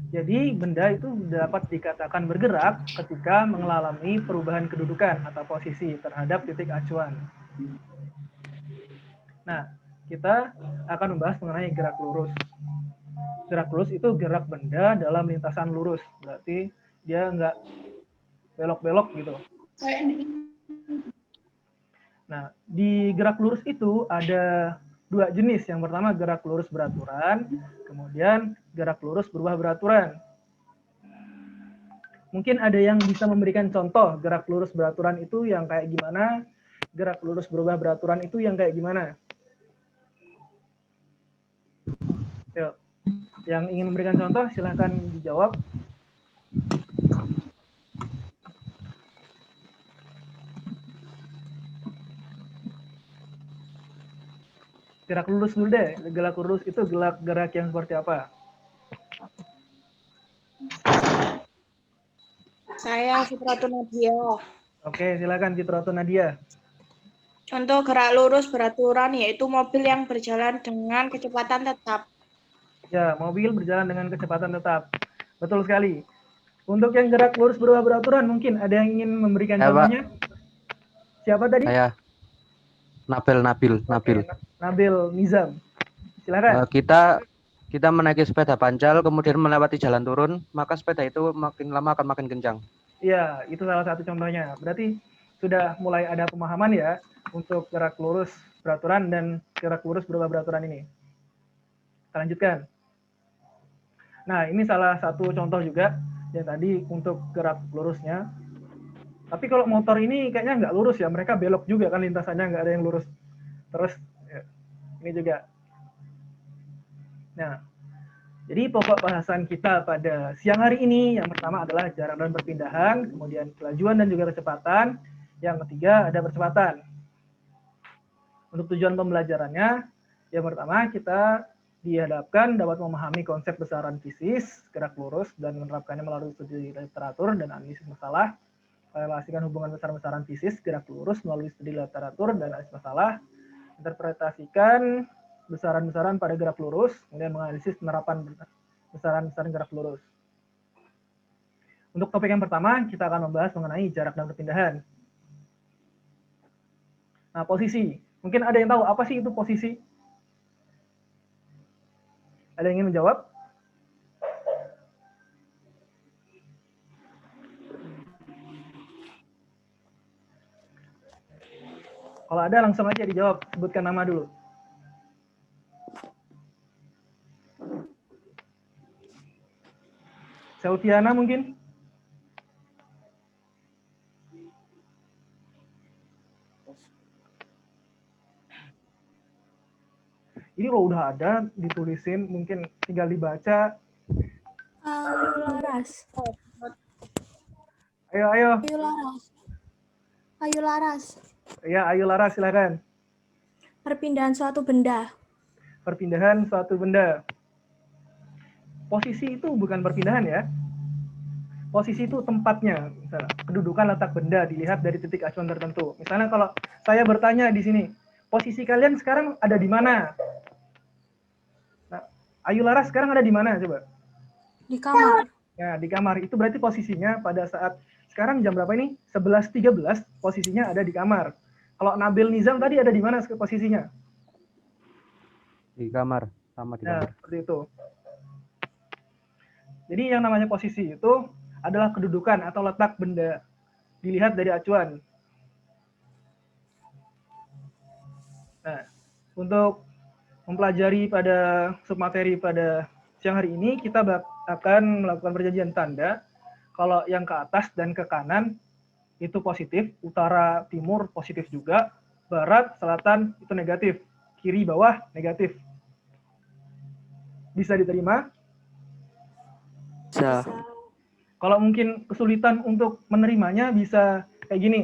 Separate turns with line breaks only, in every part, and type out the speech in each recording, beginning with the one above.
Jadi benda itu dapat dikatakan bergerak ketika mengalami perubahan kedudukan atau posisi terhadap titik acuan. Nah, kita akan membahas mengenai gerak lurus. Gerak lurus itu gerak benda dalam lintasan lurus, berarti dia nggak belok-belok gitu. Nah, di gerak lurus itu ada dua jenis. Yang pertama gerak lurus beraturan, kemudian gerak lurus berubah beraturan. Mungkin ada yang bisa memberikan contoh gerak lurus beraturan itu yang kayak gimana, gerak lurus berubah beraturan itu yang kayak gimana. Yuk, yang ingin memberikan contoh silahkan dijawab. Gerak lurus dulu deh. Gerak lurus itu gerak yang seperti apa?
Saya Fitratul Nadia.
Oke, silakan Fitratul Nadia.
Contoh gerak lurus beraturan yaitu mobil yang berjalan dengan kecepatan tetap.
Ya, mobil berjalan dengan kecepatan tetap. Betul sekali. Untuk yang gerak lurus berubah beraturan, mungkin ada yang ingin memberikan
Ya,
contohnya? Siapa tadi?
Saya Nabil.
Nabil Nizam. Silakan.
Kita menaiki sepeda pancal, kemudian melewati jalan turun, maka sepeda itu makin lama akan makin kencang.
Iya, itu salah satu contohnya. Berarti sudah mulai ada pemahaman ya untuk gerak lurus beraturan dan gerak lurus berubah beraturan ini. Kita lanjutkan. Nah, ini salah satu contoh juga yang tadi untuk gerak lurusnya. Tapi kalau motor ini kayaknya nggak lurus ya, mereka belok juga kan lintasannya, nggak ada yang lurus. Terus ya, ini juga. Nah, jadi pokok bahasan kita pada siang hari ini yang pertama adalah jarak dan perpindahan, kemudian kelajuan dan juga kecepatan, yang ketiga ada percepatan. Untuk tujuan pembelajarannya, yang pertama kita dihadapkan dapat memahami konsep besaran fisis, gerak lurus, dan menerapkannya melalui studi literatur dan analisis masalah, relasikan hubungan besar-besaran fisis, gerak lurus melalui studi literatur dan analisis masalah, interpretasikan besaran-besaran pada gerak lurus, kemudian menganalisis penerapan besaran-besaran gerak lurus. Untuk topik yang pertama, kita akan membahas mengenai jarak dan perpindahan. Nah, posisi. Mungkin ada yang tahu apa sih itu posisi? Ada yang ingin menjawab? Kalau ada langsung aja dijawab, sebutkan nama dulu. Selviana mungkin? Ini kalau udah ada, ditulisin, mungkin tinggal dibaca.
Ayu Laras.
Ayo.
Ayu Laras.
Ya, Ayu Laras silakan.
Perpindahan suatu benda.
Perpindahan suatu benda. Posisi itu bukan perpindahan ya. Posisi itu tempatnya, misalnya kedudukan letak benda dilihat dari titik acuan tertentu. Misalnya kalau saya bertanya di sini, posisi kalian sekarang ada di mana? Nah, Ayu Laras sekarang ada di mana coba?
Di kamar.
Nah, di kamar itu berarti posisinya pada saat sekarang jam berapa ini? 11.13, posisinya ada di kamar. Kalau Nabil Nizam tadi ada di mana posisinya?
Di kamar, sama di kamar.
Nah, seperti itu. Jadi yang namanya posisi itu adalah kedudukan atau letak benda dilihat dari acuan. Nah, untuk mempelajari pada submateri pada siang hari ini, kita akan melakukan perjanjian tanda. Kalau yang ke atas dan ke kanan itu positif, utara, timur positif juga, barat, selatan itu negatif, kiri, bawah negatif. Bisa diterima?
Bisa.
Kalau mungkin kesulitan untuk menerimanya bisa kayak gini.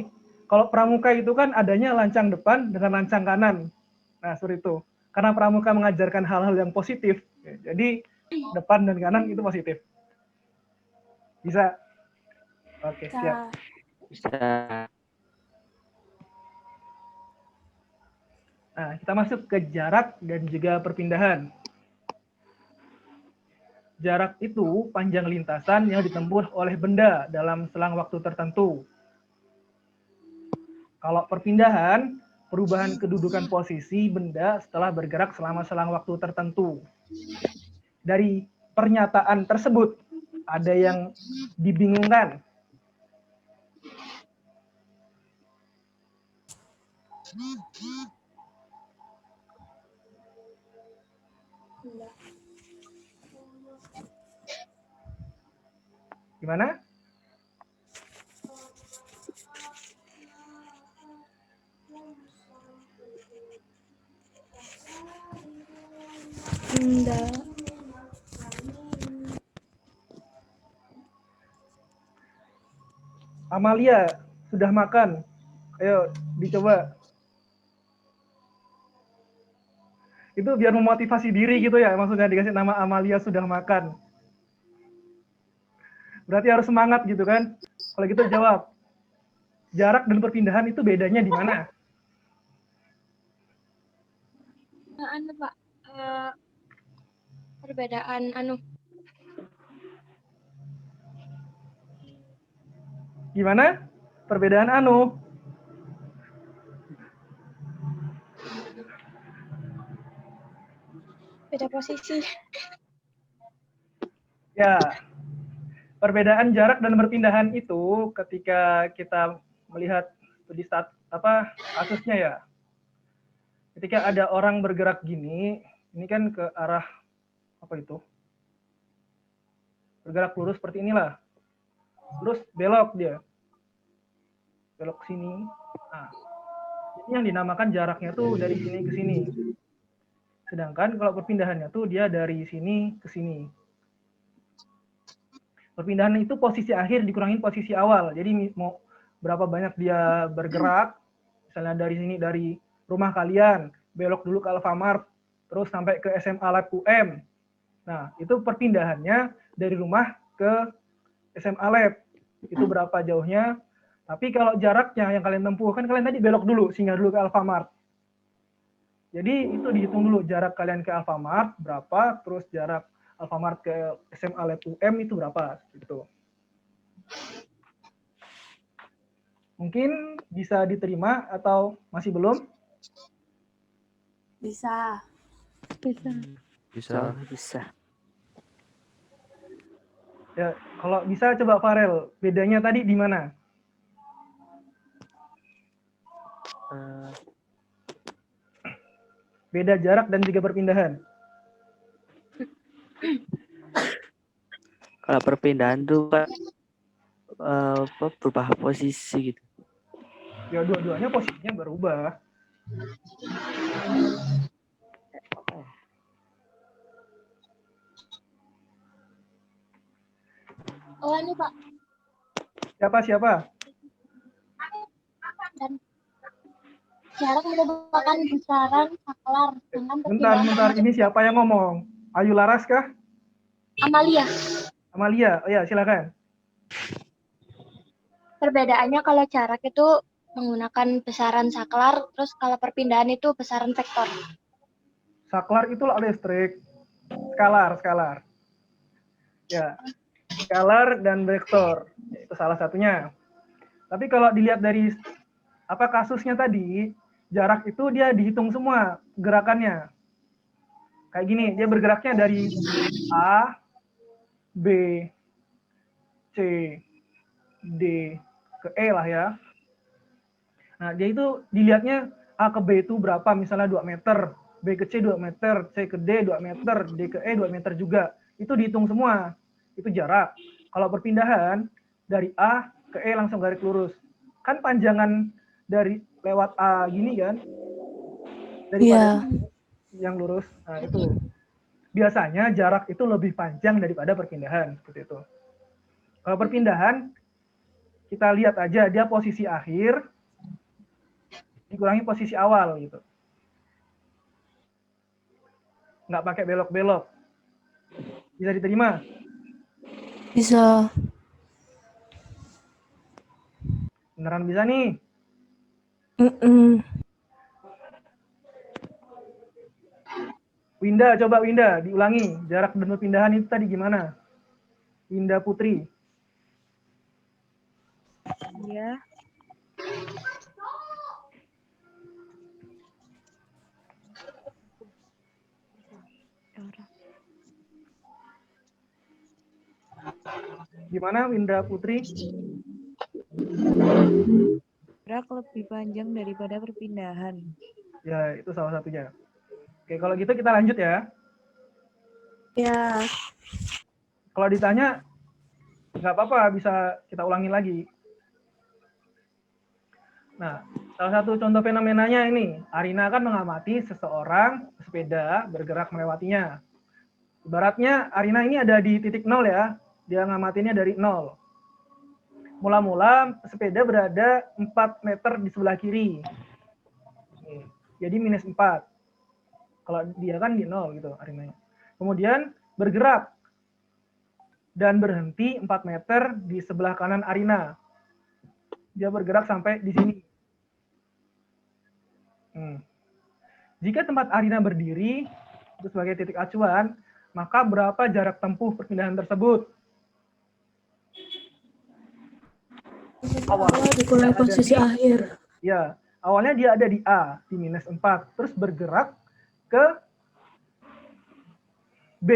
Kalau pramuka itu kan adanya lancang depan dengan lancang kanan. Nah, seperti itu. Karena pramuka mengajarkan hal-hal yang positif, jadi depan dan kanan itu positif. Bisa? Oke, siap.
Bisa.
Nah, kita masuk ke jarak dan juga perpindahan. Jarak itu panjang lintasan yang ditempuh oleh benda dalam selang waktu tertentu. Kalau perpindahan, perubahan kedudukan posisi benda setelah bergerak selama selang waktu tertentu. Dari pernyataan tersebut, ada yang dibingungkan? Gimana?
Enggak.
Amalia, sudah makan? Ayo, dicoba. Itu biar memotivasi diri gitu ya, maksudnya dikasih nama Amalia sudah makan. Berarti harus semangat gitu kan? Kalau gitu jawab. Jarak dan perpindahan itu bedanya di mana?
Pak, perbedaan
Gimana? Perbedaan anu?
beda posisi.
Ya, perbedaan jarak dan perpindahan itu ketika kita melihat studi kasusnya ya. Ketika ada orang bergerak gini, ini kan ke arah apa itu? Bergerak lurus seperti inilah. Terus belok dia. Belok ke sini. Nah, ini yang dinamakan jaraknya tuh dari sini ke sini. Sedangkan kalau perpindahannya tuh dia dari sini ke sini. Perpindahan itu posisi akhir dikurangin posisi awal. Jadi mau berapa banyak dia bergerak, misalnya dari sini dari rumah kalian, belok dulu ke Alfamart, terus sampai ke SMA Lab UM. Nah, itu perpindahannya dari rumah ke SMA Lab. Itu berapa jauhnya. Tapi kalau jaraknya yang kalian tempuh, kan kalian tadi belok dulu, singgah dulu ke Alfamart. Jadi itu dihitung dulu jarak kalian ke Alfamart berapa, terus jarak Alfamart ke SMA Lab UM itu berapa gitu. Mungkin bisa diterima atau masih belum?
Bisa.
Bisa.
Ya, kalau bisa coba Farel, bedanya tadi di mana? Beda jarak dan juga perpindahan.
Kalau perpindahan tuh kan berubah posisi gitu.
Ya dua-duanya posisinya berubah.
Oh, ini Pak.
Siapa?
Dan jarak merupakan besaran saklar dengan
Bentar, ini siapa yang ngomong? Ayu Laras kah?
Amalia.
Amalia, oh ya silakan.
Perbedaannya kalau jarak itu menggunakan besaran saklar, terus kalau perpindahan itu besaran vektor.
Saklar itu lah listrik, skalar. Ya, skalar dan vektor, itu salah satunya. Tapi kalau dilihat dari kasusnya tadi, jarak itu dia dihitung semua gerakannya. Kayak gini, dia bergeraknya dari A, B, C, D, ke E lah ya. Nah, dia itu dilihatnya A ke B itu berapa, misalnya 2 meter, B ke C 2 meter, C ke D 2 meter, D ke E 2 meter juga. Itu dihitung semua, itu jarak. Kalau perpindahan, dari A ke E langsung garis lurus. Kan panjangan dari lewat A gini kan, daripada yang lurus. Nah, itu. Biasanya jarak itu lebih panjang daripada perpindahan, seperti itu. Kalau perpindahan, kita lihat aja dia posisi akhir, dikurangi posisi awal gitu. Nggak pakai belok-belok. Bisa diterima?
Bisa.
Beneran bisa nih? Winda, coba Winda, diulangi. Jarak dan perpindahan itu tadi gimana? Winda Putri.
Iya.
Gimana Winda Putri?
Jarak lebih panjang daripada perpindahan.
Ya, itu salah satunya. Oke, kalau gitu kita lanjut ya.
Ya.
Kalau ditanya, nggak apa-apa, bisa kita ulangi lagi. Nah, salah satu contoh fenomenanya ini, Arina kan mengamati seseorang sepeda bergerak melewatinya. Ibaratnya Arina ini ada di titik nol ya, dia ngamatinya dari nol. Mula-mula sepeda berada 4 meter di sebelah kiri. Jadi minus 4. Kalau dia kan di nol gitu Arinanya. Kemudian bergerak dan berhenti 4 meter di sebelah kanan Arina. Dia bergerak sampai di sini. Jika tempat Arina berdiri itu sebagai titik acuan, maka berapa jarak tempuh perpindahan tersebut?
Awalnya dikurangi posisi akhir.
Ya, awalnya dia ada di A, di minus 4, terus bergerak ke B,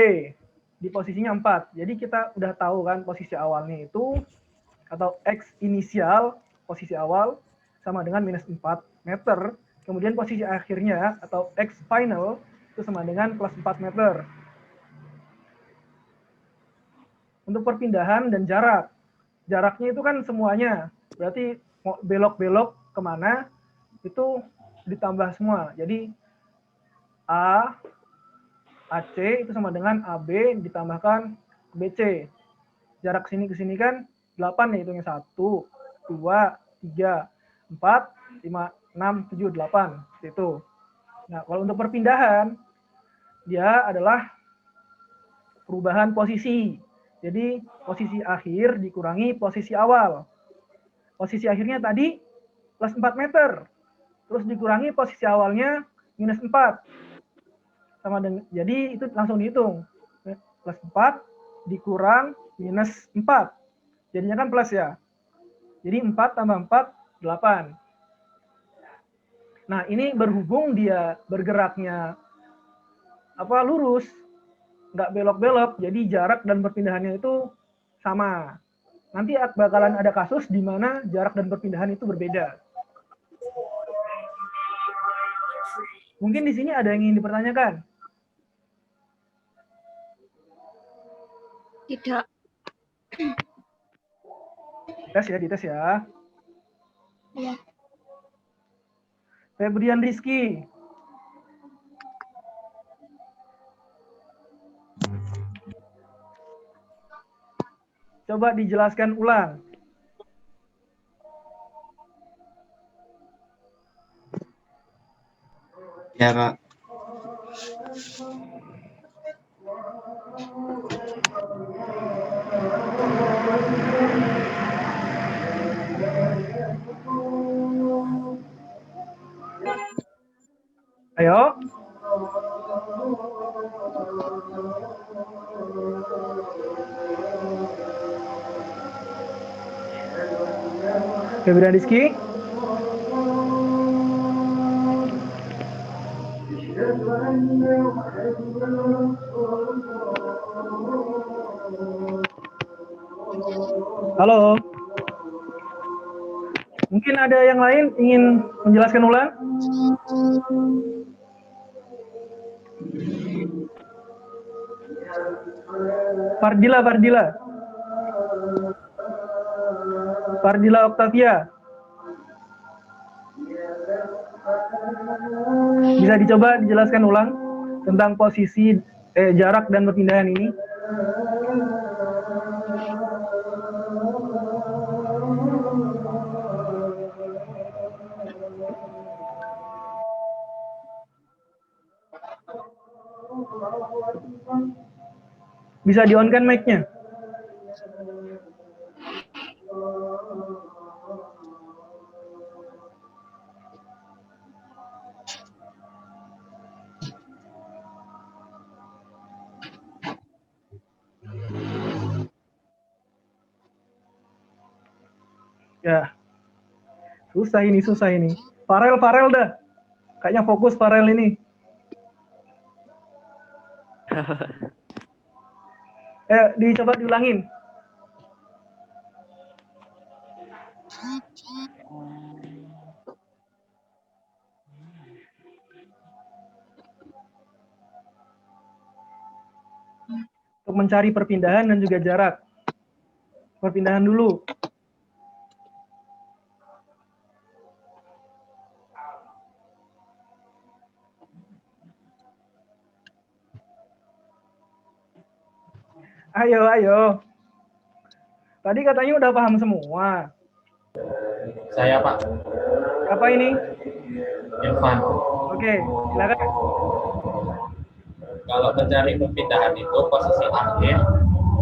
di posisinya 4. Jadi kita udah tahu kan posisi awalnya itu, atau X inisial, posisi awal, sama dengan minus 4 meter. Kemudian posisi akhirnya, atau X final, itu sama dengan plus 4 meter. Untuk perpindahan dan jarak. Jaraknya itu kan semuanya. Berarti mau belok-belok kemana, itu ditambah semua. Jadi A, AC itu sama dengan AB ditambahkan BC. Jarak sini ke sini kan 8 ya, hitungnya 1, 2, 3, 4, 5, 6, 7, 8. Itu. Nah, kalau untuk perpindahan, dia adalah perubahan posisi. Jadi posisi akhir dikurangi posisi awal. Posisi akhirnya tadi plus 4 meter. Terus dikurangi posisi awalnya minus 4. Sama dengan, jadi itu langsung dihitung. Plus 4 dikurang minus 4. Jadinya kan plus ya. Jadi 4 tambah 4, 8. Nah, ini berhubung dia bergeraknya lurus, nggak belok-belok, jadi jarak dan perpindahannya itu sama. Nanti bakalan ada kasus di mana jarak dan perpindahan itu berbeda. Mungkin di sini ada yang ingin dipertanyakan?
Tidak.
Dites ya.
Iya.
Febrian Rizky. Coba dijelaskan ulang.
Ya, Kak.
Ayo. Febrian Rizky. Halo. Mungkin ada yang lain ingin menjelaskan ulang? Fardila. Fardila Octavia. Bisa dicoba dijelaskan ulang tentang posisi jarak dan perpindahan ini? Bisa di-on-kan mic-nya? Ya, susah ini, susah ini. Farel dah. Kayaknya fokus Farel ini. Dicoba diulangin. Untuk mencari perpindahan dan juga jarak. Perpindahan dulu. Ayo. Tadi katanya udah paham semua.
Saya Pak
Apa ini?
Irfan.
Oke, silakan.
Kalau mencari perpindahan itu posisi akhir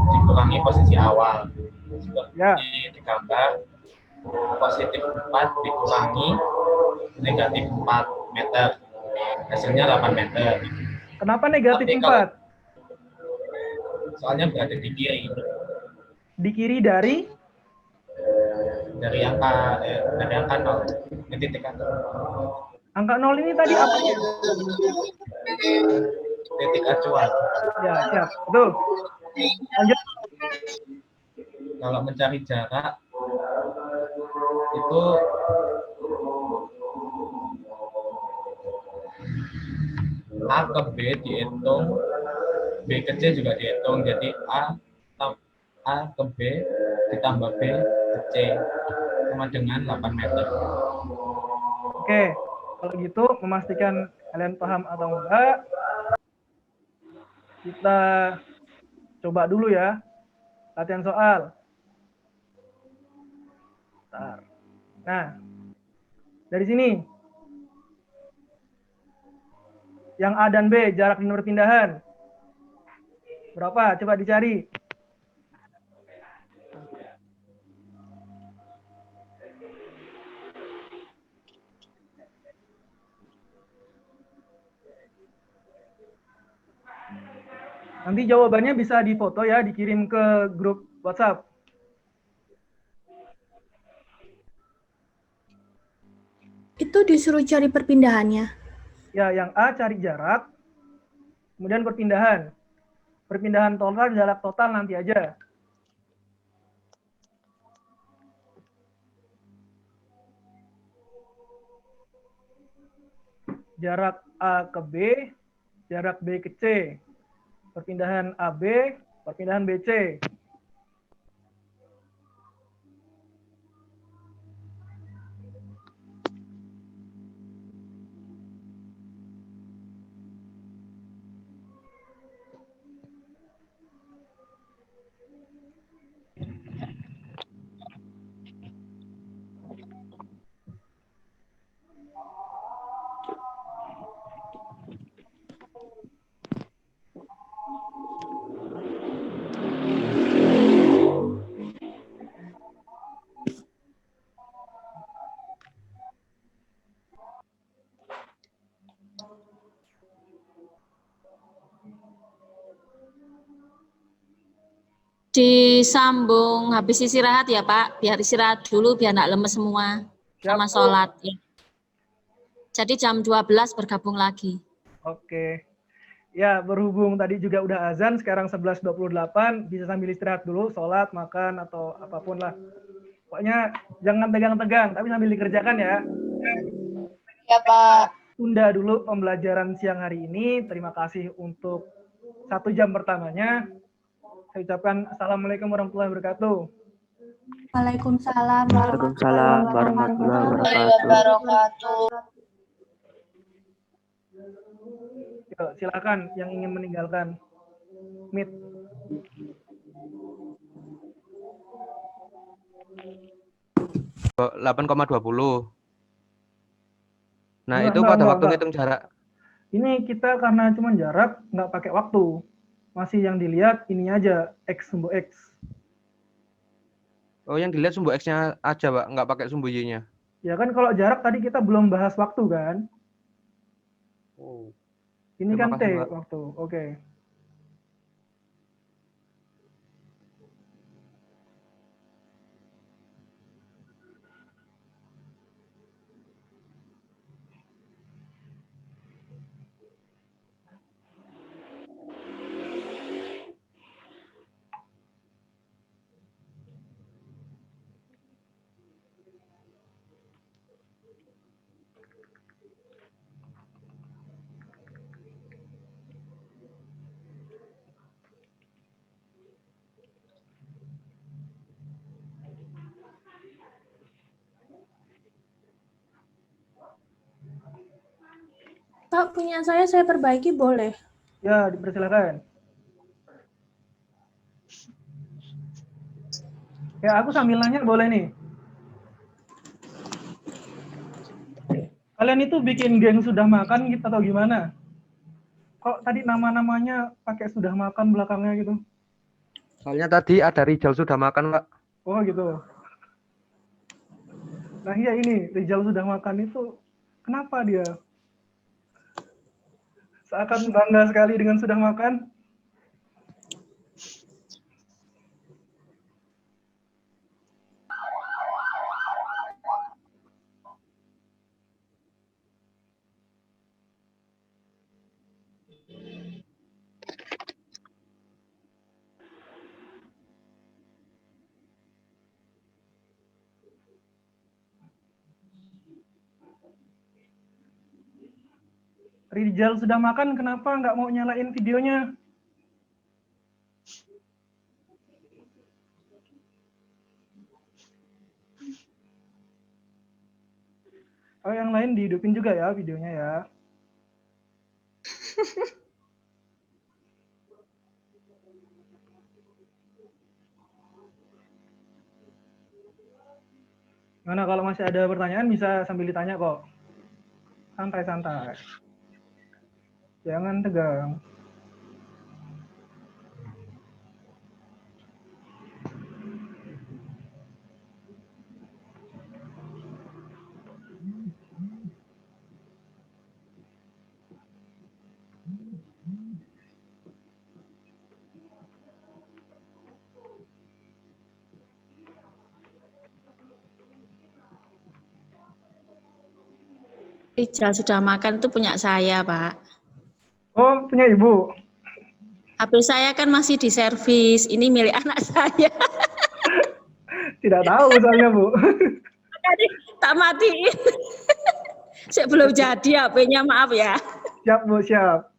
dikurangi posisi awal.
Ya.
Seperti di gambar, positif 4 dikurangi negatif 4 meter. Hasilnya 8 meter.
Kenapa negatif
Tapi
4?
Soalnya berada di kiri.
Di kiri dari
angka 0. Ini titik
angka 0 ini tadi apa?
Titik acuan.
Ya, siap. Betul. Lanjut.
Kalau mencari jarak itu A ke B dihitung, B ke C juga dihitung, jadi A ke B ditambah B ke C sama dengan 8 meter.
Oke, kalau gitu memastikan kalian paham atau enggak, kita coba dulu ya latihan soal. Bentar. Nah, dari sini yang A dan B jarak dan perpindahan berapa? Coba dicari. Nanti jawabannya bisa difoto ya, dikirim ke grup WhatsApp.
Itu disuruh cari perpindahannya.
Ya, yang A cari jarak, kemudian perpindahan. Perpindahan total, jarak total nanti aja. Jarak A ke B, jarak B ke C. Perpindahan AB, perpindahan BC.
Disambung habis istirahat ya Pak, biar istirahat dulu biar nggak lemes semua sama sholat. Ya. Jadi jam 12 bergabung lagi.
Oke. Ya, berhubung tadi juga udah azan, sekarang 11.28, bisa sambil istirahat dulu, sholat, makan, atau apapun lah. Pokoknya jangan tegang-tegang, tapi sambil dikerjakan ya.
Ya Pak.
Tunda dulu pembelajaran siang hari ini. Terima kasih untuk 1 jam pertamanya. Saya ucapkan Assalamualaikum warahmatullahi wabarakatuh.
Waalaikumsalam
Waalaikumsalam warahmatullahi wabarakatuh.
Wabarakatuh.
Yuk, silakan yang ingin meninggalkan Meet.
Oh, 8,20. Nah, itu
Enggak,
pada waktu
enggak.
ngitung jarak.
Ini kita karena cuma jarak, nggak pakai waktu. Masih yang dilihat ini aja, X, sumbu X.
Oh, yang dilihat sumbu X-nya aja, Pak, nggak pakai sumbu Y-nya.
Ya kan kalau jarak tadi kita belum bahas waktu kan?
Oh.
Ini
Terima
kan T
kasih, Pak.
waktu. Oke.
Kak, punya saya perbaiki boleh?
Ya, dipersilakan. Ya, aku sambil nanya boleh nih. Kalian itu bikin geng sudah makan gitu atau gimana? Kok tadi nama-namanya pakai sudah makan belakangnya gitu?
Soalnya tadi ada Rijal sudah makan, Pak.
Oh gitu. Nah iya ini, Rizal sudah makan itu, kenapa dia seakan bangga sekali dengan sudah makan? Rizal sudah makan, kenapa nggak mau nyalain videonya? Oh, yang lain dihidupin juga ya videonya ya. Mana kalau masih ada pertanyaan bisa sambil ditanya kok. Santai-santai. Jangan tegang.
Rijal sudah makan itu punya saya, Pak.
Oh, punya ibu?
HP saya kan masih di servis, ini milik anak saya.
Tidak tahu soalnya, Bu.
Tadi tak matiin. Saya belum jadi HP-nya, maaf ya.
Siap, Bu, siap.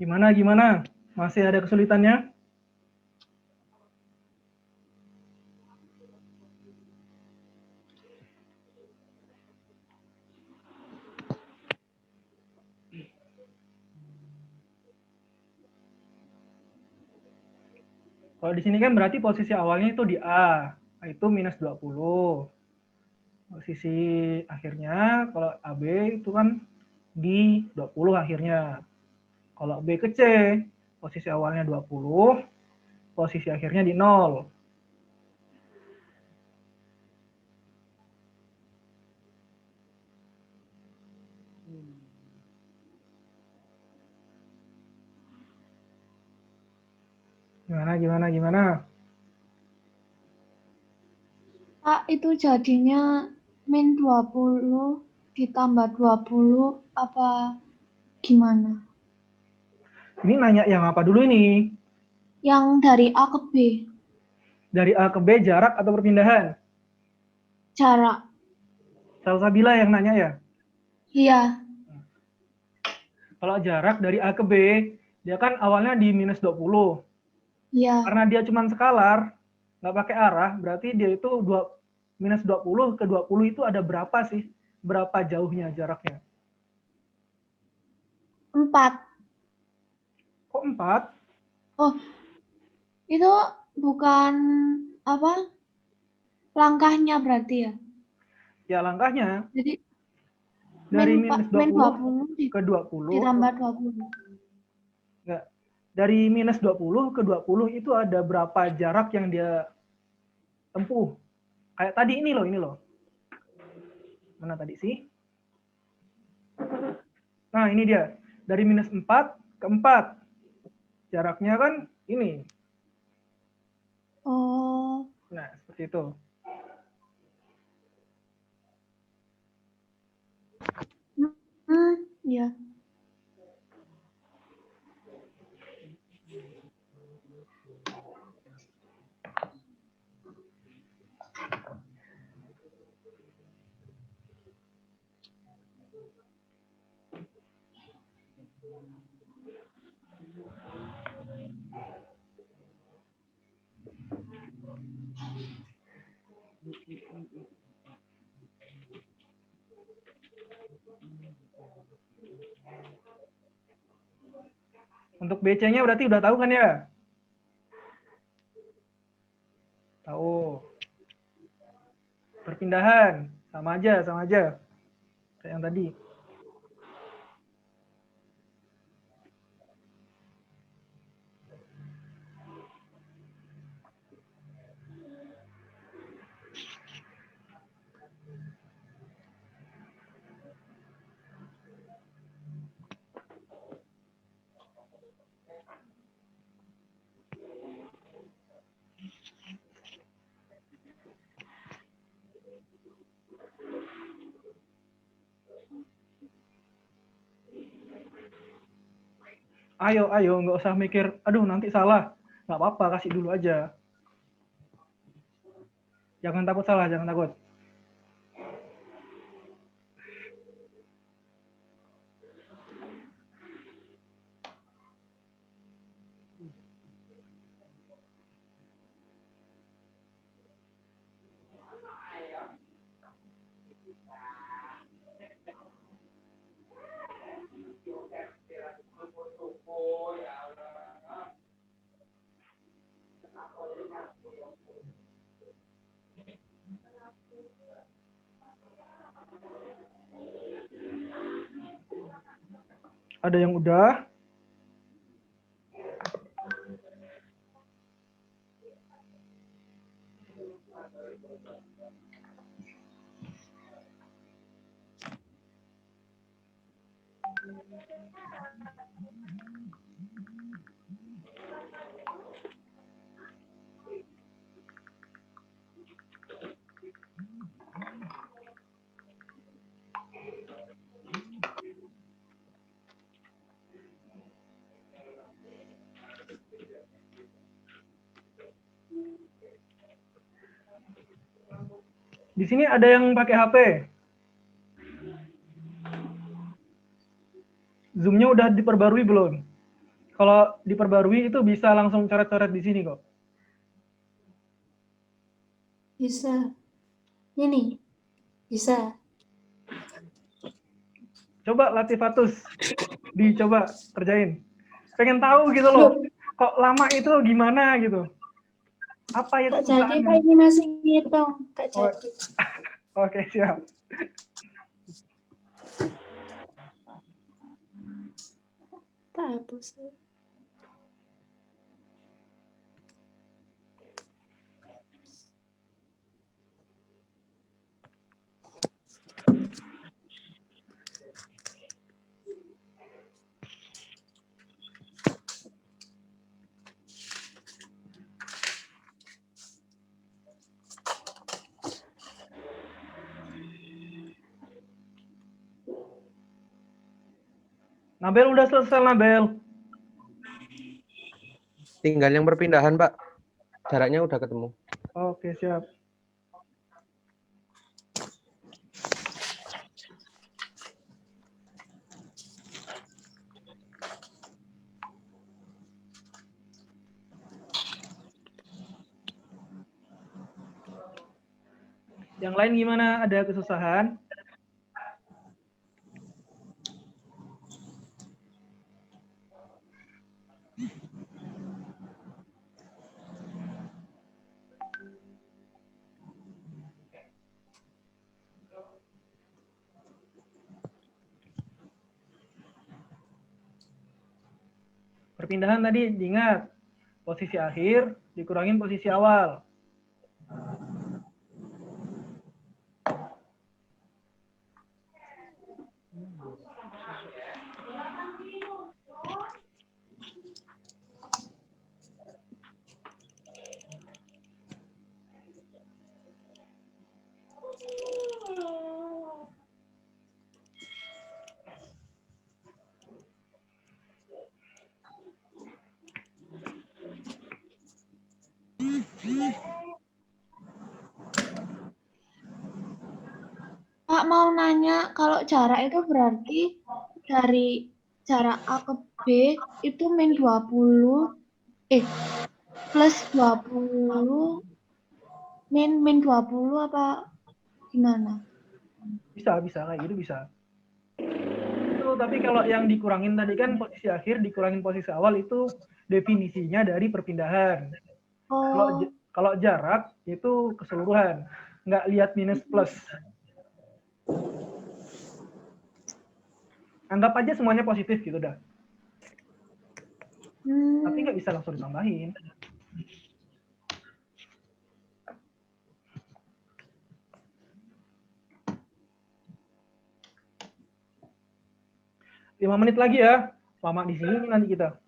Gimana? Masih ada kesulitannya? Kalau di sini kan berarti posisi awalnya itu di A, itu minus 20. Posisi akhirnya kalau AB itu kan di 20 akhirnya. Kalau B ke C, posisi awalnya 20, posisi akhirnya di 0. Gimana?
Pak, itu jadinya min 20 ditambah 20 apa gimana?
Ini nanya yang apa dulu ini?
Yang dari A ke B,
Dari A ke B jarak atau perpindahan?
jarak.
Salsabila yang nanya ya?
Iya,
Kalau jarak dari A ke B, dia kan awalnya di minus 20.
iya.
Karena dia cuma skalar, nggak pakai arah, berarti dia itu minus 20 ke 20 itu ada berapa sih? Berapa jauhnya jaraknya?
4.
Kok 4?
Oh, itu bukan apa? Langkahnya berarti ya.
Ya langkahnya
Jadi
dari
min
minus 20
min 20
ke 20.
ditambah 20.
Enggak. Dari minus 20 ke 20 itu ada berapa jarak yang dia tempuh? Kayak tadi ini loh. Mana tadi sih? Nah, ini dia. Dari minus 4 ke 4. Jaraknya kan ini.
Oh,
Nah, seperti itu.
iya.
Untuk BC-nya berarti udah tahu kan ya? Tahu. Perpindahan sama aja kayak yang tadi. Ayo, nggak usah mikir, aduh nanti salah. Nggak apa-apa, kasih dulu aja. Jangan takut salah, jangan takut. Ada yang udah? Di sini ada yang pakai HP. Zoom-nya udah diperbarui belum? Kalau diperbarui itu bisa langsung coret-coret di sini kok.
Bisa. Ini. Bisa.
Coba Latifatus, dicoba kerjain. Pengen tahu gitu loh, kok lama itu gimana gitu. Apa ya
Kak jadi Kak ini masih ngitung. Kak jadi.
Oke, siap.
Tak hapus.
Nabel udah selesai, Nabel.
Tinggal yang perpindahan, Pak. Jaraknya udah ketemu.
Oke, siap. Yang lain gimana? Ada kesusahan? Perpindahan tadi diingat, posisi akhir dikurangin posisi awal.
Kak mau nanya, kalau jarak itu berarti dari jarak A ke B itu min 20, plus 20, min 20 apa gimana?
Bisa kayak gitu bisa. Itu tapi kalau yang dikurangin tadi kan posisi akhir dikurangin posisi awal itu definisinya dari perpindahan.
Oh,
Kalau jarak itu keseluruhan, nggak lihat minus plus. Anggap aja semuanya positif gitu dah. Tapi nggak bisa langsung ditambahin. Lima menit lagi ya. Lama di sini nanti kita.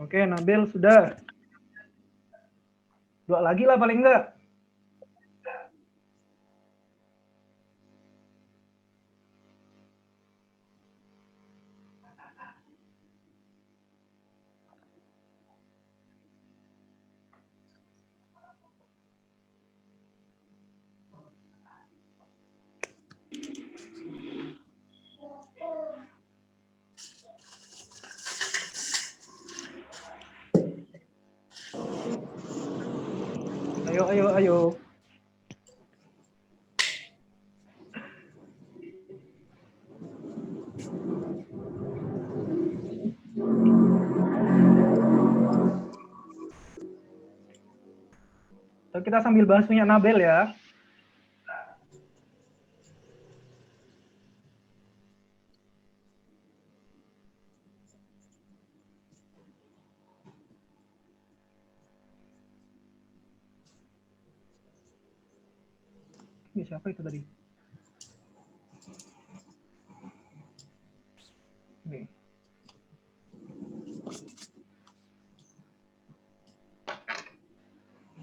Oke, Nabil sudah. 2 lagi lah paling enggak. Ayo. So, kita sambil bahas punya Nabel ya. Ini siapa itu tadi? Nih.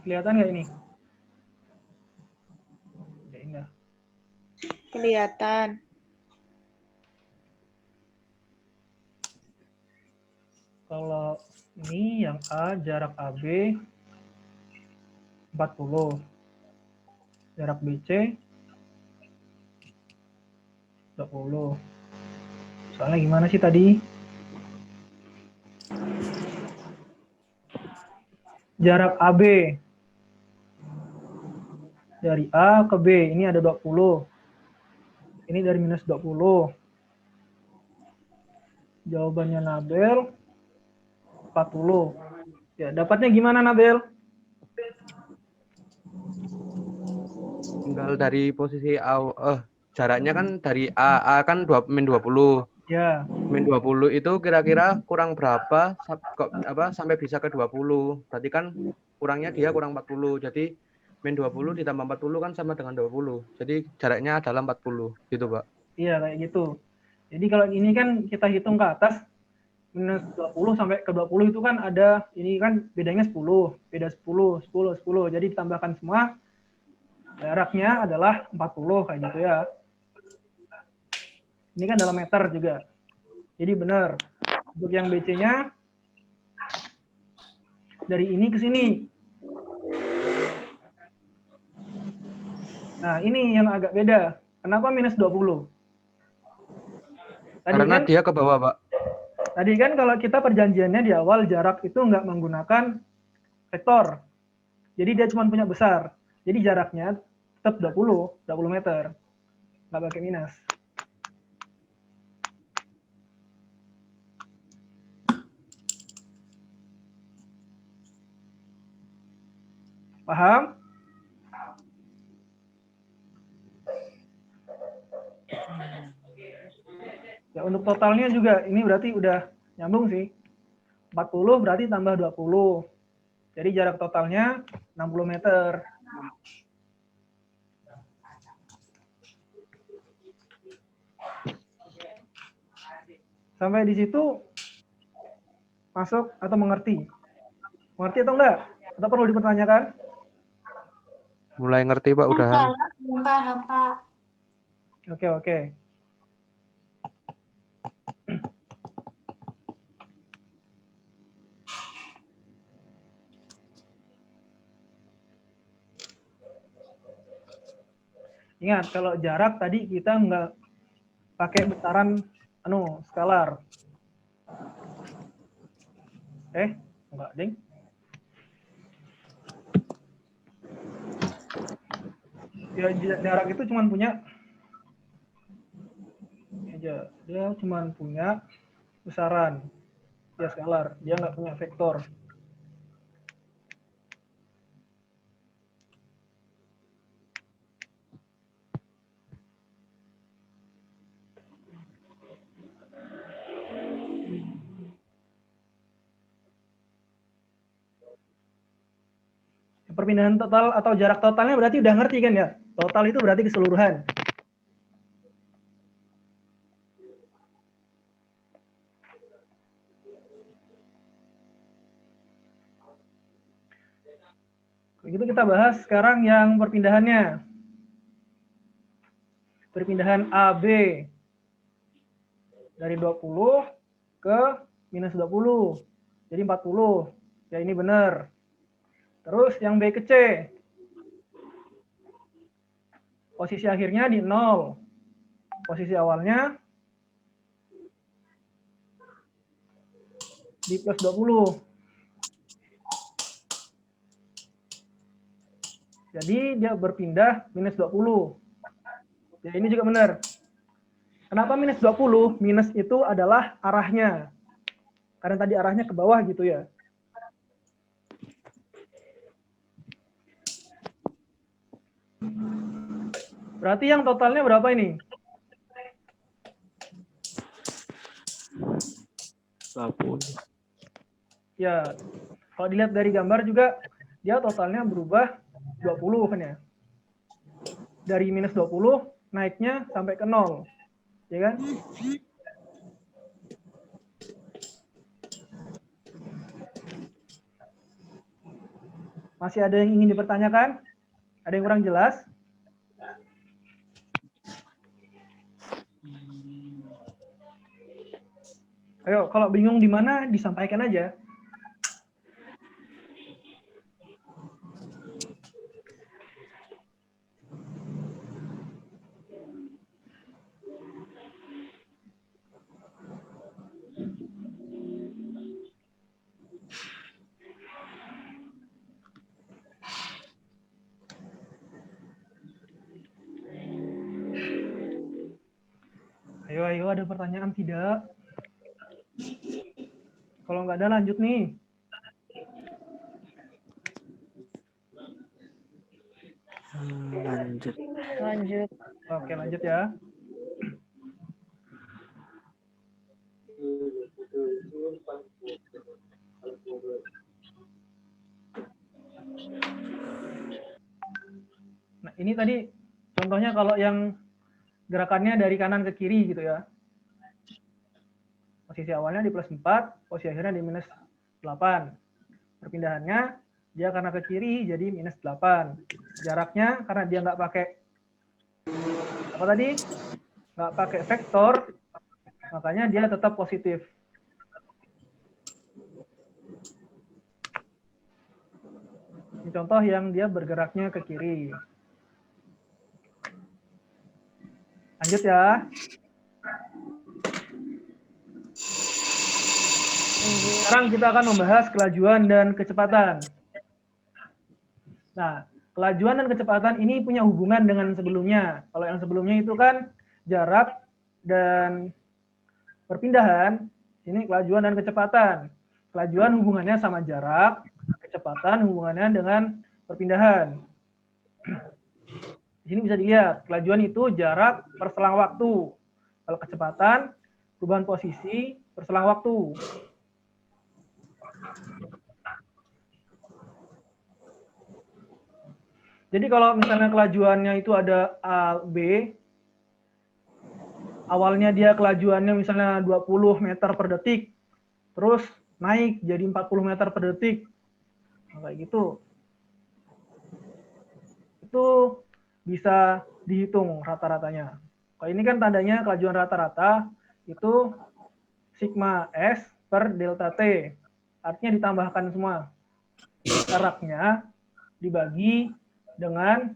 Kelihatan nggak ini? Ya, indah.
Kelihatan.
Kalau ini yang A, jarak AB 40. Jarak BC 20. Soalnya gimana sih tadi? Jarak AB dari A ke B ini ada 20. Ini dari minus 20. Jawabannya Nabel 40. Ya, dapatnya gimana Nabel?
Tinggal dari posisi jaraknya kan dari A kan min 20.
Ya.
Min 20 itu kira-kira kurang berapa sampai bisa ke 20. Berarti kan kurangnya dia kurang 40. Jadi min 20 ditambah 40 kan sama dengan 20. Jadi jaraknya adalah 40 gitu, Pak.
Iya, kayak gitu. Jadi kalau ini kan kita hitung ke atas minus 20 sampai ke 20 itu kan ada, ini kan bedanya 10, beda 10. Jadi ditambahkan semua, jaraknya adalah 40 kayak gitu ya. Ini kan dalam meter juga. Jadi benar. Untuk yang BC-nya dari ini ke sini. Nah, ini yang agak beda. Kenapa minus 20? Tadi
Karena
kan,
dia ke bawah, Pak.
Tadi kan kalau kita perjanjiannya di awal jarak itu nggak menggunakan vektor. Jadi dia cuma punya besar. Jadi jaraknya tetap 20 meter. Nggak pakai minus. Paham? Ya, untuk totalnya juga ini berarti udah nyambung sih. 40 berarti tambah 20. Jadi jarak totalnya 60 meter. Sampai di situ masuk atau mengerti? Mengerti atau enggak? Atau perlu dipertanyakan?
Mulai ngerti, Pak, udahan.
paham, Pak.
Oke. Ingat, kalau jarak tadi kita nggak pakai besaran skalar. Enggak, ding. Ya, jarak itu cuma punya dia cuma punya besaran, dia skalar, dia nggak punya vektor. Perpindahan total atau jarak totalnya berarti udah ngerti kan ya? Total itu berarti keseluruhan. Begitu kita bahas sekarang yang perpindahannya. Perpindahan AB dari 20 ke minus 20. Jadi 40. Ya ini benar. Terus yang B ke C. Posisi akhirnya di 0. Posisi awalnya di plus 20. Jadi dia berpindah minus 20. Ya ini juga benar. Kenapa minus 20? Minus itu adalah arahnya. Karena tadi arahnya ke bawah gitu ya. Berarti yang totalnya berapa ini?
20.
Ya, kalau dilihat dari gambar juga, dia totalnya berubah 20 kan ya. Dari minus 20, naiknya sampai ke 0. Ya kan? Masih ada yang ingin dipertanyakan? Ada yang kurang jelas? Ayo, kalau bingung di mana, disampaikan aja. Ayo, ada pertanyaan tidak? Kalau nggak ada, lanjut nih.
Lanjut.
Lanjut.
Oke, lanjut ya. Nah, ini tadi contohnya kalau yang gerakannya dari kanan ke kiri gitu ya. Posisi awalnya di plus 4, posisi akhirnya di minus 8. Perpindahannya, dia karena ke kiri jadi minus 8. Jaraknya karena dia nggak pakai, apa tadi? Nggak pakai vektor, makanya dia tetap positif. Ini contoh yang dia bergeraknya ke kiri. Lanjut ya. Sekarang kita akan membahas kelajuan dan kecepatan. Nah, kelajuan dan kecepatan ini punya hubungan dengan sebelumnya. Kalau yang sebelumnya itu kan jarak dan perpindahan, ini kelajuan dan kecepatan. Kelajuan hubungannya sama jarak, kecepatan hubungannya dengan perpindahan. Di sini bisa dilihat, kelajuan itu jarak per selang waktu. Kalau kecepatan, perubahan posisi per selang waktu. Jadi kalau misalnya kelajuannya itu ada A, B, awalnya dia kelajuannya misalnya 20 meter per detik, terus naik jadi 40 meter per detik, nah, kayak gitu. Itu bisa dihitung rata-ratanya. Kalau ini kan tandanya kelajuan rata-rata, itu sigma S per delta T. Artinya ditambahkan semua. Jaraknya dibagi dengan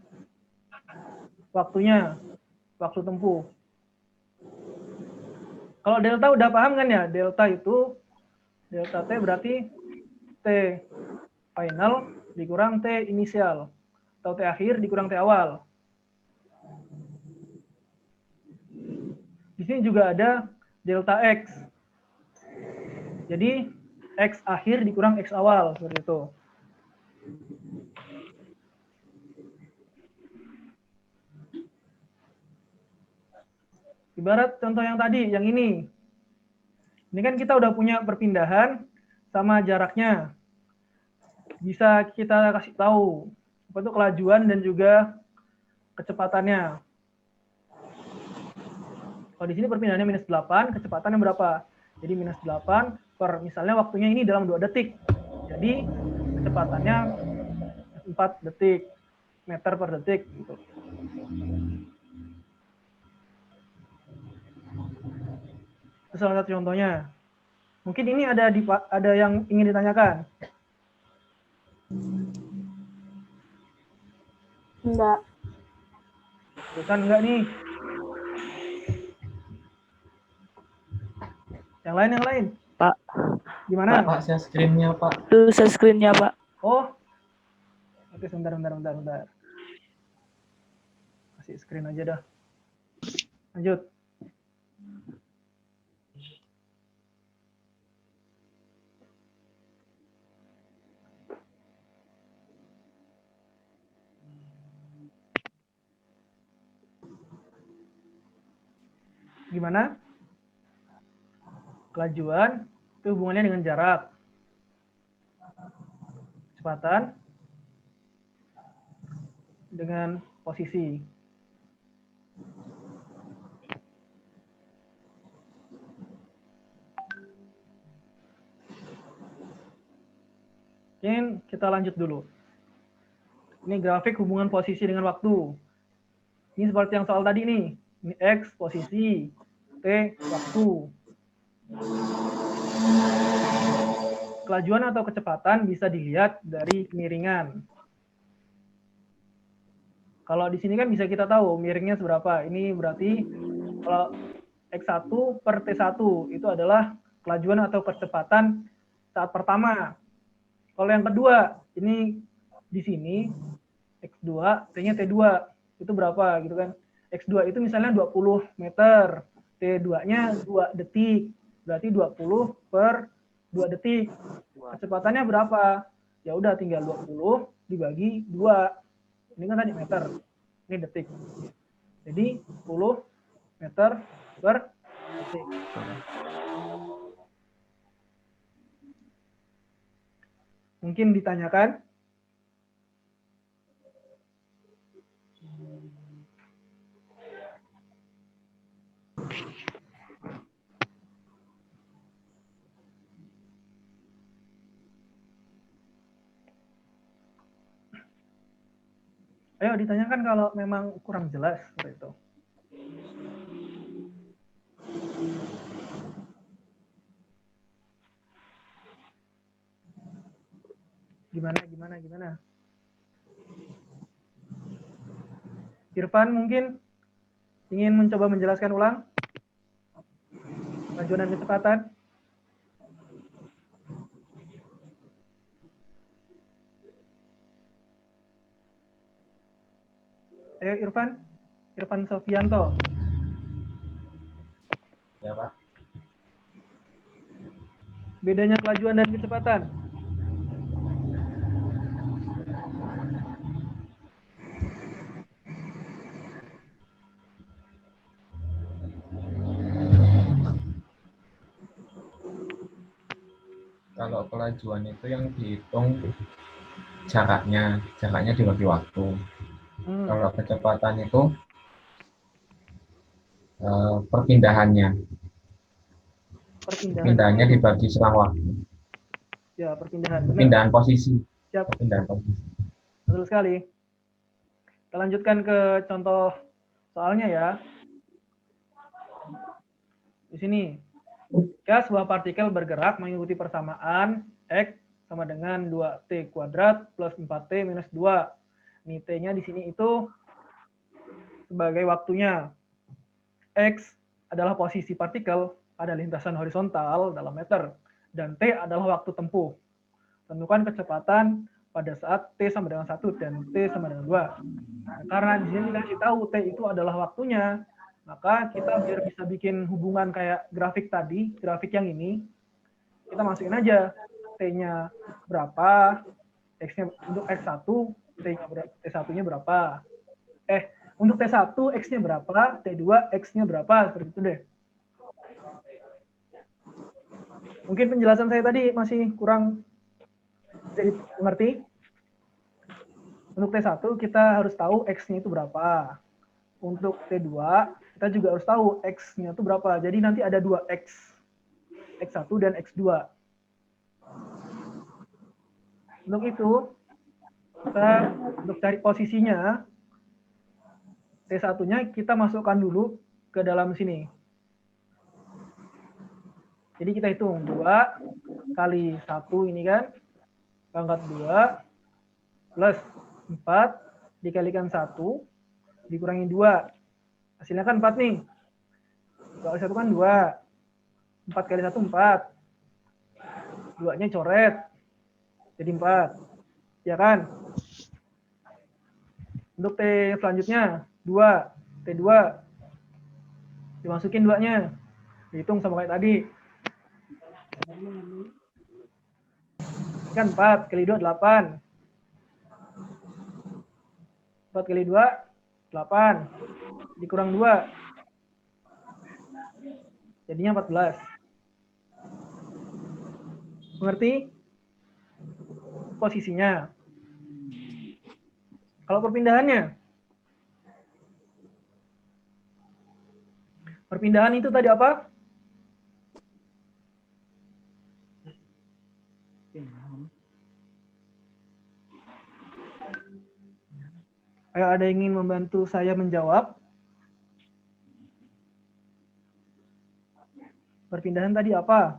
waktunya, waktu tempuh. Kalau delta udah paham kan ya? Delta itu, delta T berarti T final dikurang T inisial, atau T akhir dikurang T awal. Di sini juga ada delta X. Jadi, X akhir dikurang X awal, seperti itu. Ibarat contoh yang tadi, yang ini. Ini kan kita udah punya perpindahan sama jaraknya. Bisa kita kasih tahu apa itu kelajuan dan juga kecepatannya. Kalau di sini perpindahannya minus 8, kecepatannya berapa? Jadi minus 8 per, misalnya waktunya ini dalam 2 detik. Jadi kecepatannya 4 detik, meter per detik. Gitu. Itu salah satu contohnya. Mungkin ini ada yang ingin ditanyakan.
Enggak.
Terusan enggak nih? Yang lain?
Pak.
Gimana?
Pak, share screen-nya, Pak.
Tuh share screen-nya, Pak.
Oh. Oke, sebentar. Kasih screen aja dah. Lanjut. Gimana? Kelajuan itu hubungannya dengan jarak. Kecepatan dengan posisi. Mungkin kita lanjut dulu. Ini grafik hubungan posisi dengan waktu. Ini seperti yang soal tadi nih. Ini X posisi, T waktu. Kelajuan atau kecepatan bisa dilihat dari miringan. Kalau di sini kan bisa kita tahu miringnya seberapa. Ini berarti kalau X1 per T1 itu adalah kelajuan atau kecepatan saat pertama. Kalau yang kedua, ini di sini X2, T-nya T2. Itu berapa gitu kan. X2 itu misalnya 20 meter. T2-nya 2 detik. Berarti 20 per 2 detik. Kecepatannya berapa? Ya udah tinggal 20 dibagi 2. Ini kan tadi meter. Ini detik. Jadi 10 meter per detik. Mungkin ditanyakan? Ayo ditanyakan kalau memang kurang jelas seperti itu. Gimana? Irfan mungkin ingin mencoba menjelaskan ulang kelajuan dan kecepatan. Ayo Irfan Sofianto.
Ya, Pak.
Bedanya kelajuan dan kecepatan.
Kalau kelajuan itu yang dihitung jaraknya dibagi waktu. Kalau kecepatan itu perpindahannya dibagi selang waktu.
Ya, perpindahan.
Perpindahan posisi.
Siap.
Perpindahan posisi.
Betul sekali. Kita lanjutkan ke contoh soalnya ya. Di sini, jika sebuah partikel bergerak mengikuti persamaan X sama dengan 2T kuadrat plus 4T minus 2. Ini T-nya di sini itu sebagai waktunya. X adalah posisi partikel pada lintasan horizontal dalam meter. Dan T adalah waktu tempuh. Tentukan kecepatan pada saat T sama dengan 1 dan T sama dengan 2. Nah, karena di sini dikasih tahu T itu adalah waktunya, maka kita biar bisa bikin hubungan kayak grafik tadi, grafik yang ini, kita masukin aja T-nya berapa, X-nya untuk X1, T1-nya berapa. Untuk T1, X-nya berapa, T2, X-nya berapa, seperti itu deh. Mungkin penjelasan saya tadi masih kurang mengerti. Untuk T1 kita harus tahu X-nya itu berapa. Untuk T2 kita juga harus tahu X-nya itu berapa. Jadi nanti ada 2 X. X1 dan X2. Untuk itu, kita untuk cari posisinya, T1-nya kita masukkan dulu ke dalam sini. Jadi kita hitung 2 kali 1 ini kan, pangkat 2, plus 4 dikalikan 1, dikurangi 2. Hasilnya kan 4 nih. 2 kali 1 kan 2. 4 kali 1, 4. 2-nya coret. Jadi 4. Ya kan? Untuk T selanjutnya, 2. T2. Dimasukin 2-nya. Dihitung sama kayak tadi. Kan 4 kali 2, 8. 4 kali 2, 8. Dikurang 2. Jadinya 14. Mengerti? Posisinya. Kalau perpindahannya. Perpindahan itu tadi apa? Ayo, ada yang ingin membantu saya menjawab? Perpindahan tadi apa?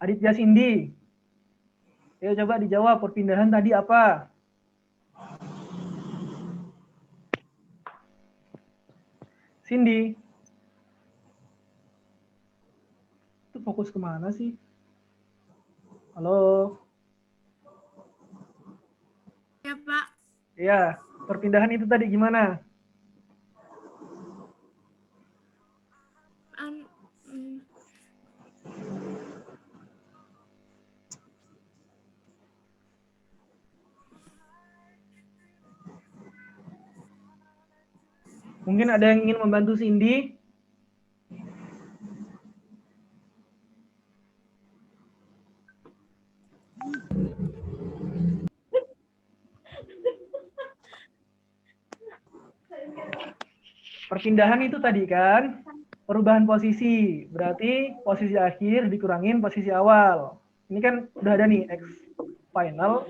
Aditya Cindy. Ayo coba dijawab, perpindahan tadi apa? Cindy. Itu fokus kemana sih? Halo?
Ya, Pak.
Iya, perpindahan itu tadi gimana? Mungkin ada yang ingin membantu Cindy? Perpindahan itu tadi kan perubahan posisi, berarti posisi akhir dikurangin posisi awal. Ini kan udah ada nih X final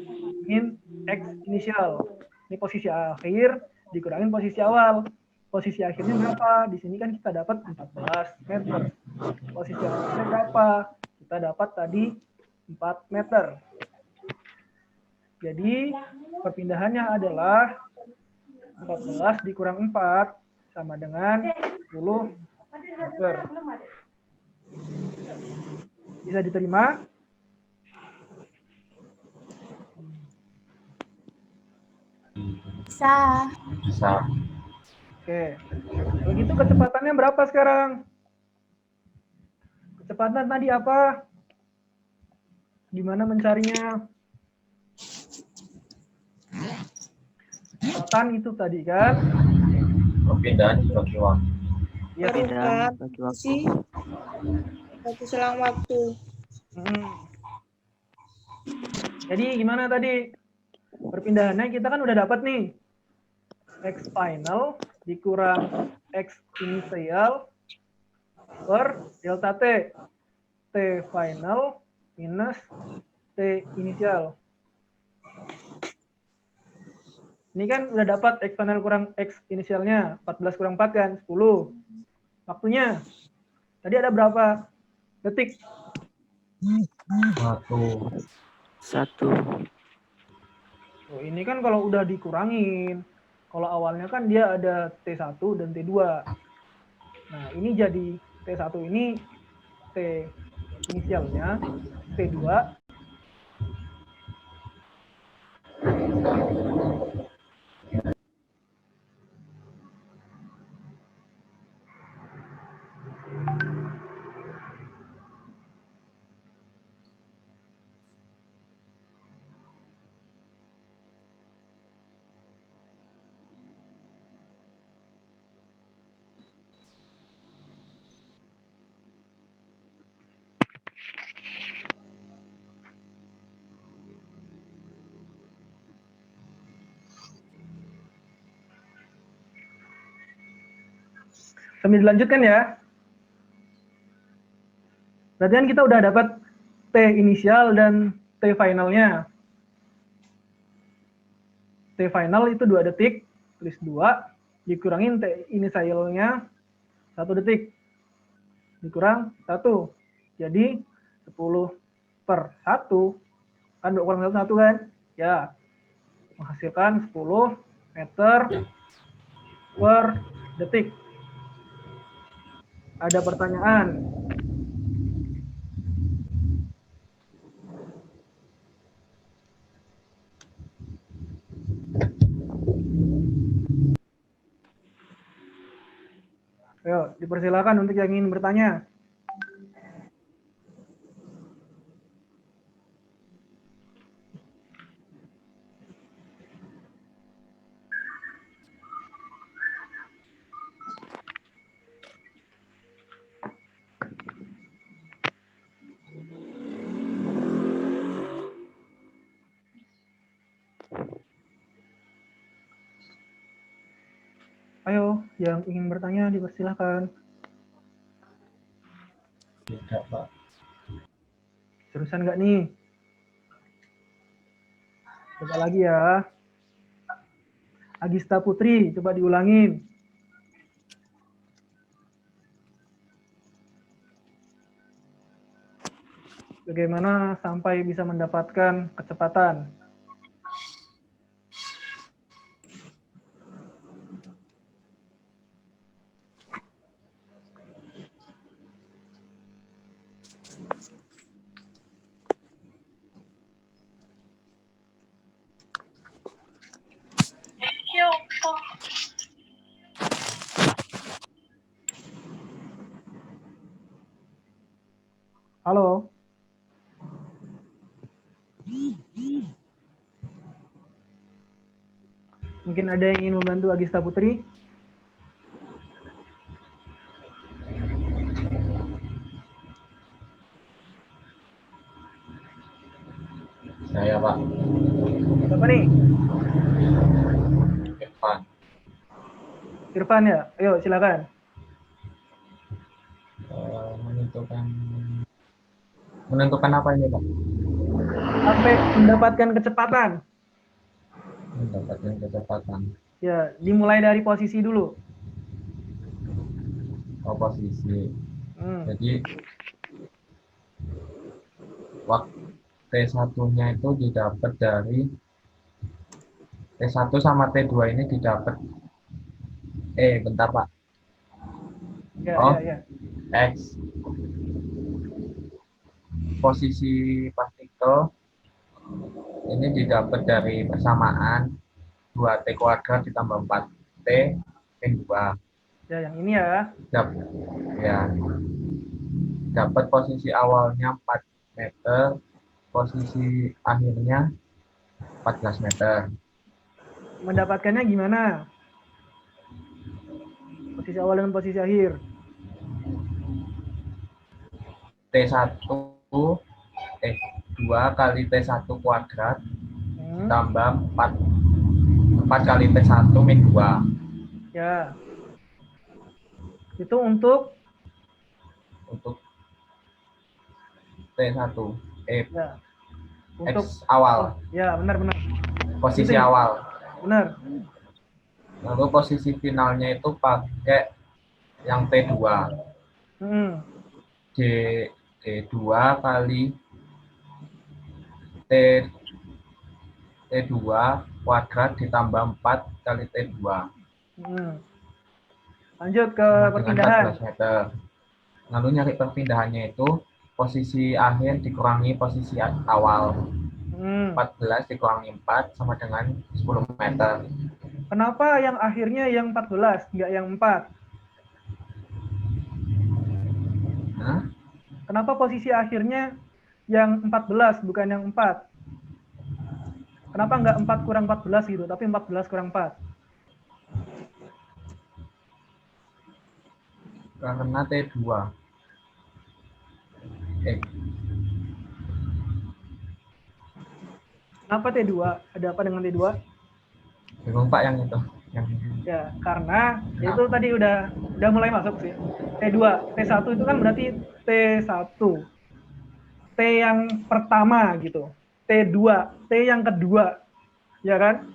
min X initial. Ini posisi akhir dikurangin posisi awal. Posisi akhirnya berapa? Di sini kan kita dapat 14 meter. Posisi awalnya berapa? Kita dapat tadi 4 meter. Jadi perpindahannya adalah 14 dikurang 4 sama dengan 10 meter. Bisa diterima?
Bisa.
Bisa.
Oke. Begitu kecepatannya berapa sekarang? Kecepatan tadi apa? Gimana mencarinya? Kecepatan itu tadi kan?
Perpindahan dibagi waktu.
Ya,
Perpindahan bagi waktu.
Satu selang waktu.
Jadi gimana tadi? Perpindahannya kita kan udah dapat nih. X final dikurang X initial per delta T. T final minus T initial. Ini kan udah dapat X final kurang X inisialnya. 14 kurang 4 kan? 10. Waktunya. Tadi ada berapa detik?
1.
Oh, ini kan kalau udah dikurangin. Kalau awalnya kan dia ada T1 dan T2. Nah, ini jadi T1 ini T inisialnya T2 sambil dilanjutkan ya. Berarti kan kita udah dapat T inisial dan T finalnya. T final itu 2 detik, tulis 2, dikurangin T inisialnya 1 detik, dikurang 1. Jadi 10/1, kan 2 kurang 1 kan? Ya, menghasilkan 10 meter per detik. Ada pertanyaan? Ayo, dipersilakan untuk yang ingin bertanya. Ayo, yang ingin bertanya dipersilakan.
Tidak, Pak.
Terusan nggak nih? Coba lagi ya. Agista Putri, coba diulangin. Bagaimana sampai bisa mendapatkan kecepatan? Halo? Mungkin ada yang ingin membantu Agista Putri?
Saya, Pak.
Siapa nih?
Irfan.
Irfan ya? Ayo, silakan.
Menentukan apa ini, Pak?
Sampai mendapatkan kecepatan.
Mendapatkan kecepatan.
Ya, dimulai dari posisi dulu.
Posisi. Jadi waktu T1-nya itu didapat dari T1 sama T2 ini didapat bentar, Pak.
Ya,
Oh,
ya.
X posisi partikel ini didapat dari persamaan 2T kuadrat ditambah 4T min 2.
Ya, yang ini ya.
Dapat posisi awalnya 4 meter, posisi akhirnya 14 meter.
Mendapatkannya gimana? Posisi awal dengan posisi akhir.
T1 2 kali T1 kuadrat tambah 4 kali T1 min 2.
Ya. Itu untuk
T1
ya. Untuk
X awal.
Ya, benar.
Posisi
itu ya?
awal.
Benar.
Lalu posisi finalnya itu pakai yang T2. D2 kali T2 kuadrat ditambah 4 kali T2.
Lanjut ke
sama dengan
perpindahan.
14 meter. Lalu nyari perpindahannya itu posisi akhir dikurangi posisi awal. 14 dikurangi 4 sama dengan 10 meter.
Kenapa yang akhirnya yang 14, nggak yang 4?
Hah?
Kenapa posisi akhirnya yang 14, bukan yang 4? Kenapa nggak 4 kurang 14 gitu, tapi 14 kurang 4?
Karena T2.
Kenapa T2? Ada apa dengan T2?
Bingung Pak yang itu.
Ya, karena itu tadi udah mulai masuk sih. T2, T1 itu kan berarti T1. T yang pertama gitu. T2, T yang kedua. Ya kan?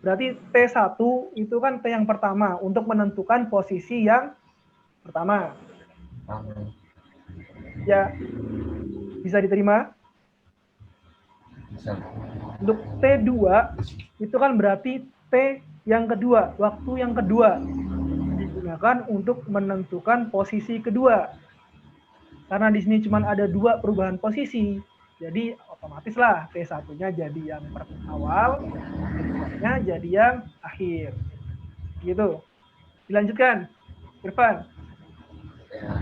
Berarti T1 itu kan T yang pertama untuk menentukan posisi yang pertama. Ya, bisa diterima?
Bisa.
Untuk T2 itu kan berarti T yang kedua, waktu yang kedua digunakan untuk menentukan posisi kedua. Karena di sini cuma ada 2 perubahan posisi, jadi otomatis lah T1-nya jadi yang awal, T2-nya jadi yang akhir. Gitu. Dilanjutkan, Irfan.
Ya.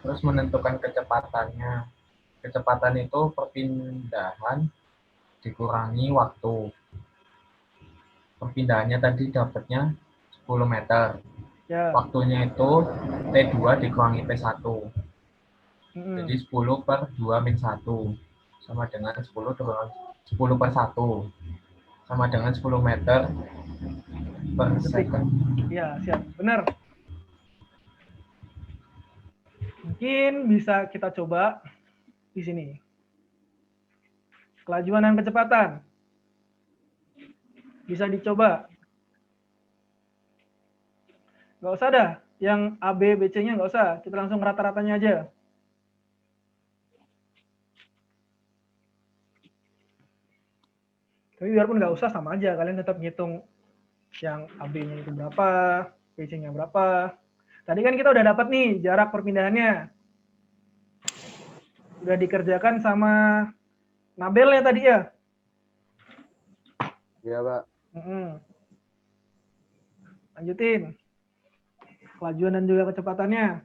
Terus menentukan kecepatannya. Kecepatan itu perpindahan dikurangi waktu. Perpindahannya tadi dapatnya 10 meter.
Ya.
Waktunya itu T2 dikurangi T1. Jadi 10 per 2 min 1. Sama dengan 10 per 1. Sama dengan 10 meter per second.
Ya, siap. Benar. Mungkin bisa kita coba di sini. Kelajuan dan kecepatan. Bisa dicoba. Nggak usah dah. Yang A, B, B, C-nya nggak usah. Kita langsung rata-ratanya aja. Tapi biarpun nggak usah, sama aja. Kalian tetap ngitung yang AB-nya itu berapa, BC-nya berapa. Tadi kan kita udah dapat nih jarak perpindahannya. Udah dikerjakan sama Nabel ya tadi ya?
Iya, Pak.
Lanjutin. Kelajuan dan juga kecepatannya.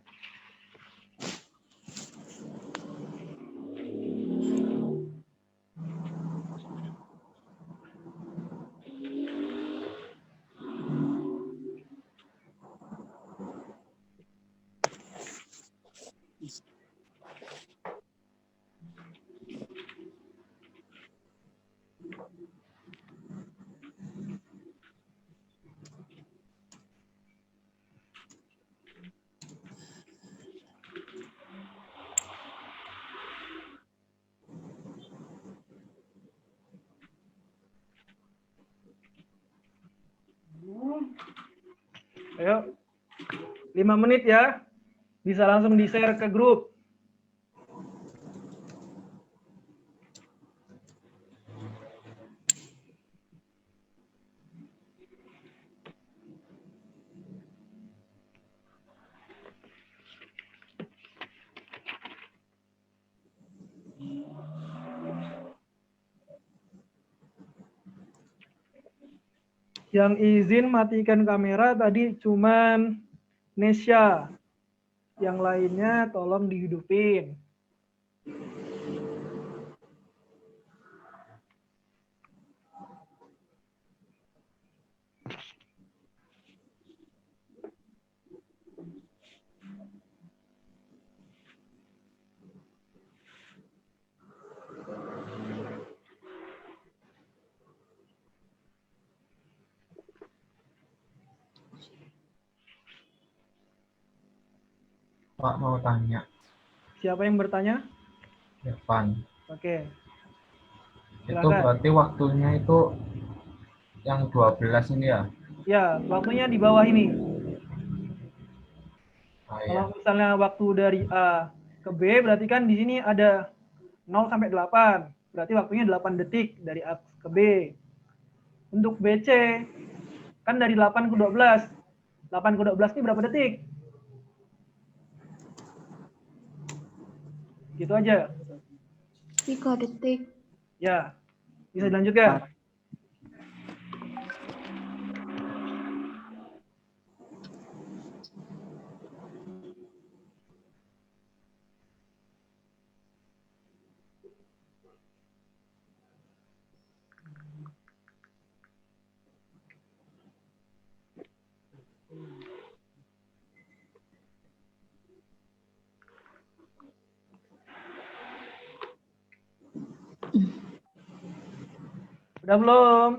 Ayo, 5 menit ya. Bisa langsung di-share ke grup. Yang izin matikan kamera tadi cuman Nesya. Yang lainnya tolong dihidupin.
Pak mau tanya.
Siapa yang bertanya?
Irfan.
Oke.
Itu
Silakan.
berarti waktunya itu yang 12 ini ya?
Ya, waktunya di bawah ini.
Iya.
Kalau misalnya waktu dari A ke B, berarti kan di sini ada 0 sampai 8. Berarti waktunya 8 detik dari A ke B. Untuk BC, kan dari 8 ke 12. 8 ke 12 ini berapa detik? Gitu aja.
3 detik.
Ya, bisa dilanjutkan. Udah belum?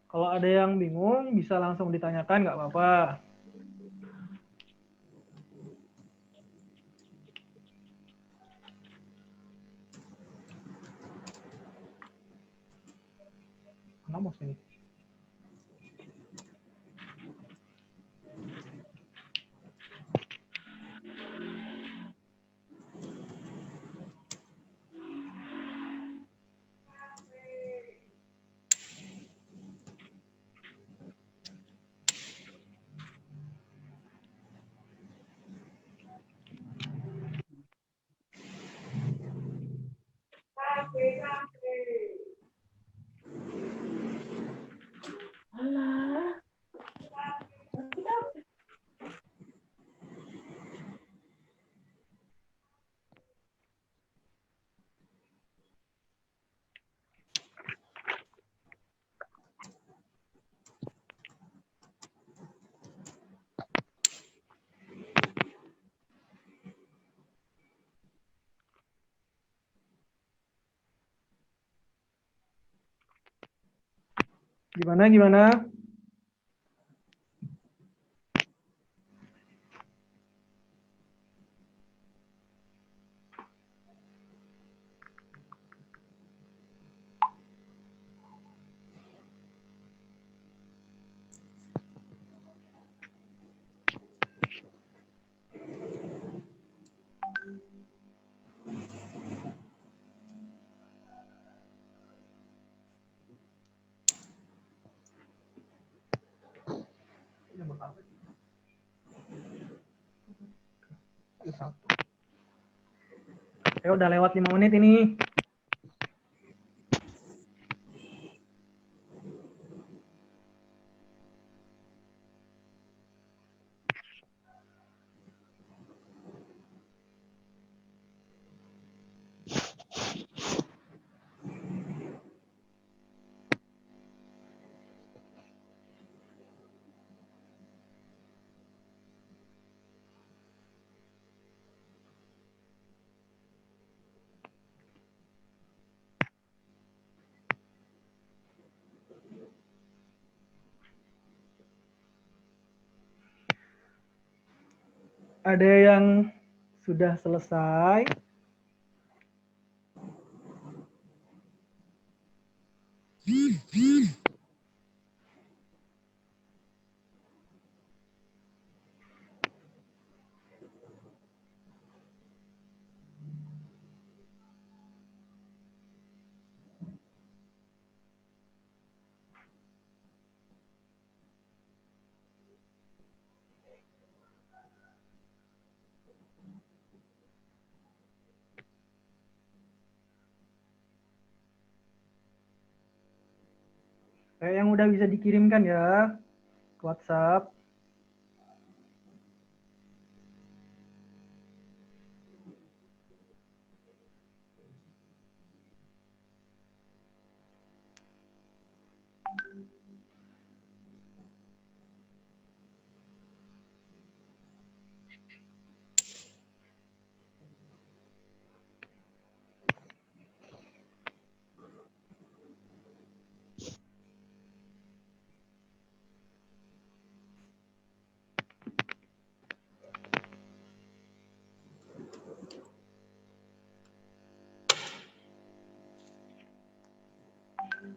Kalau ada yang bingung, bisa langsung ditanyakan, nggak apa-apa. Kenapa sini? Gimana? Ya udah lewat 5 menit ini. Ada yang sudah selesai? Kayak yang udah bisa dikirimkan ya ke WhatsApp.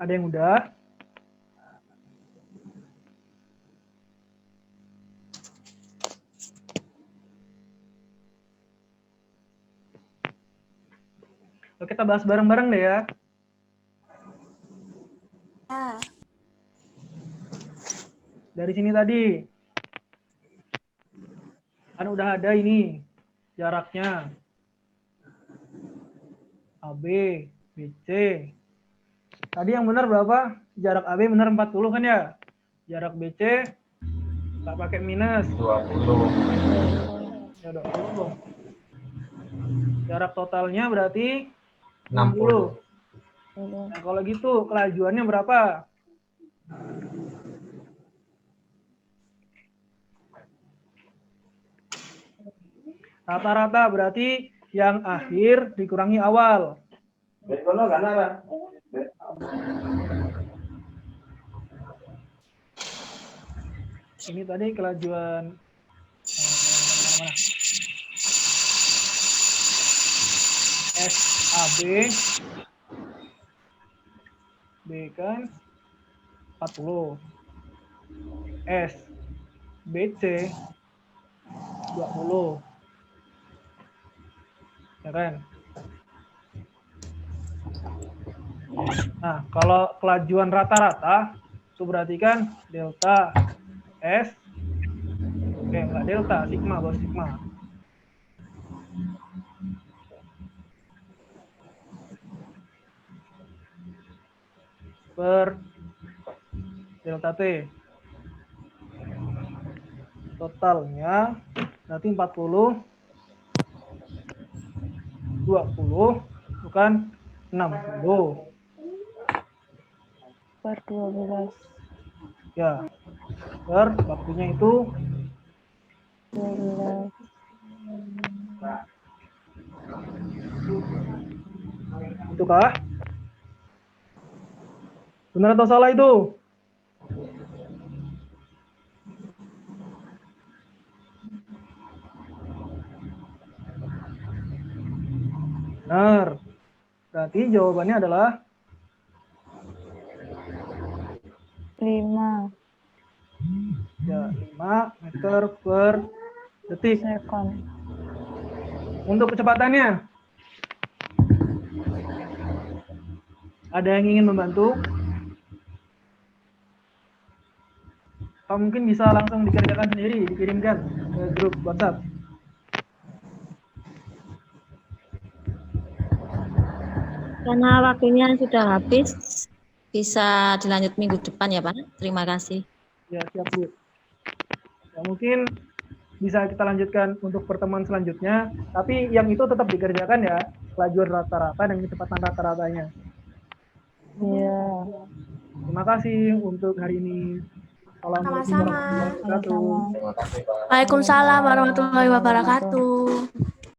Ada yang udah? Oke, kita bahas bareng-bareng deh ya. Dari sini tadi. Kan udah ada ini jaraknya. AB, BC. Tadi yang benar berapa? Jarak AB benar 40 kan ya? Jarak BC tak pakai minus.
20.
Ya 20 dong. Jarak totalnya berarti
60.
Nah, kalau gitu kelajuannya berapa? Rata-rata berarti yang akhir dikurangi awal. Ini tadi kelajuan SAB B kan 40, S BC 20, ya kan? Nah, kalau kelajuan rata-rata itu berarti kan delta S, enggak delta, sigma, bos sigma. Per delta T. Totalnya nanti 40, 20, bukan 60.
Per 12.
Ya, per waktunya itu
12.
itu kah? Benar atau salah itu? Benar. Berarti jawabannya adalah
5
ya 5 meter per detik.
sekon.
Untuk kecepatannya, ada yang ingin membantu? Atau mungkin bisa langsung dikerjakan sendiri, dikirimkan ke grup WhatsApp.
Karena waktunya sudah habis, bisa dilanjut minggu depan ya Pak. Terima kasih.
Ya, siap Bu. Ya, mungkin bisa kita lanjutkan untuk pertemuan selanjutnya, tapi yang itu tetap dikerjakan ya, kelajuan rata-rata dan kecepatan rata-ratanya.
Iya.
Terima kasih untuk hari ini. Assalamualaikum warahmatullahi wabarakatuh.
Terima kasih, Pak.
Waalaikumsalam warahmatullahi wabarakatuh.